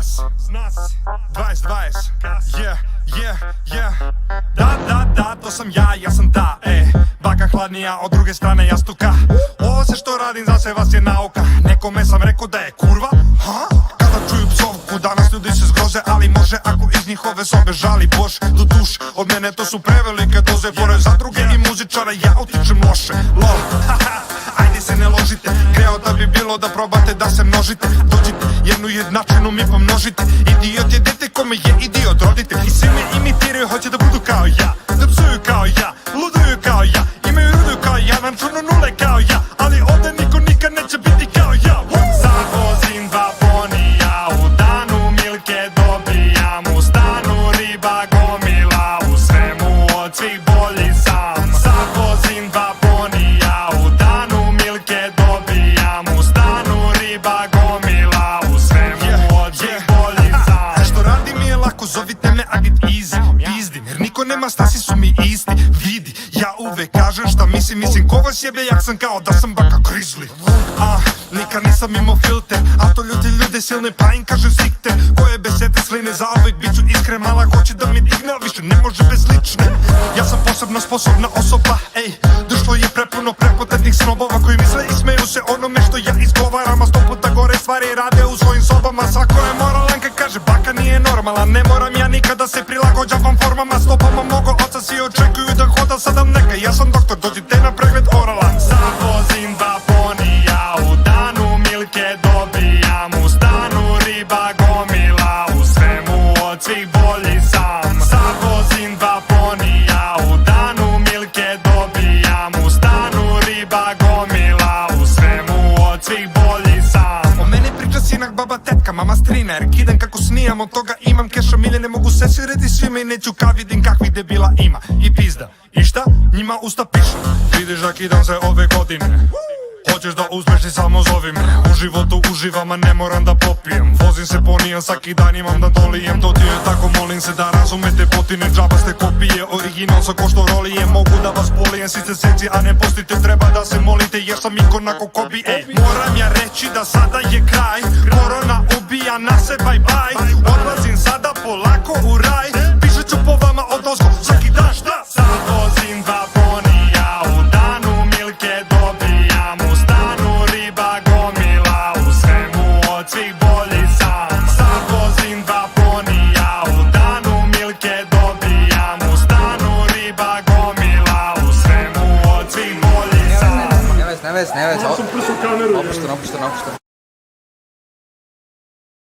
nas 2020, yeah. Da, to sam ja sam ta, baka hladnija od druge strane jastuka. Ovo se što radim za sve vas je nauka. Nekome sam rekao da je kurva, kada čuju psovku danas ljudi se zgroze. Ali može ako iz njihove sobe žali Bož do duš. Od mene to su prevelike doze, pored zadruge i muzičara ja utičem loše. Lol, ajde se ne ložite, greo da bi bilo da probate da se množite. Dođite, jednu jednačinu mi pomnožite. Idiot je dete kome je idiot rodite. I svi me imitiraju, hoće da budu kao ja, da psuju kao ja, luduju kao ja, imaju rudu kao ja, računu nule kao ja. Ali ovde niko nikad neće biti kao ja. Sad vozim dva ponija, u danu milke dobijam, u stanu riba gomila, u svemu od svih bolji sam. Sad vozim dva ponija, u danu milke dobijam, u stanu riba gomila, u svemu od svih bolji sam. Što radim mi je lako, zovite me Agit Easy. Pizdim, jer niko nema stasi su mi isti. Vidi, ja uvek kažem šta mislim ko vas jebe, jak sam kao da sam baka Grizzly. Nikad nisam imao filter, a to ljude silne pa im kažem sikte. Koje besete sline zauvek, bit ću iskren, mala hoće da mi digne, ali više ne može bez lične. Ja sam posebno sposobna osoba, društvo je prepuno prepotentnih snobova koji misle i smeju se onome što ja izgovaram, a 100 puta gore stvari rade u svojim sobama. Svako je moralan kad kaže baka nije normalan, ne moram ja nikada se prilagođavam formama, stopama mogo oca svi očekuju da hoda sadam neka. Ja sam doktor, dođite na pregled oralan. Sad vozim dva ponija, u danu milke dobijam, u stanu riba gomila, u svemu od svih bolji sam. Sad vozim dva ponija, u danu milke dobijam, u stanu riba gomila, u svemu od svih bolji sam. O mene priča sinak, baba, tetka, mama, strina, jer kidam kako snijam, od toga imam keša milje, ne mogu se svirati svime i neću kad vidim kakvih debila ima. I pizda, i šta? Njima usta pišu, vidiš da kidam se ove godine. Hoćeš da uspeš i samo zovi me. U životu uživam, a ne moram da popijem. Vozim se ponijem, svaki dan imam da dolijem. To ti je tako, molim se da razumete potine. Džabaste kopije, original sa ko što rolije. Mogu da vas polijem, svi se seci, a ne postite. Treba da se molite, jer sam ikon ako kobi. Moram ja reći da sada je kraj. Korona ubija nas, bye bye. Odlazim sada polako u raj. Pišet ću po vama odozgo, svaki dan šta? Sad vozim dva ponija, u danu milke dobijam, u stanu riba gomila, u svemu od svih bolji sam. Sad vozim dva ponija, u danu milke dobijam, u stanu riba gomila, u svemu od svih bolji sam. Ne vez. Opušteno.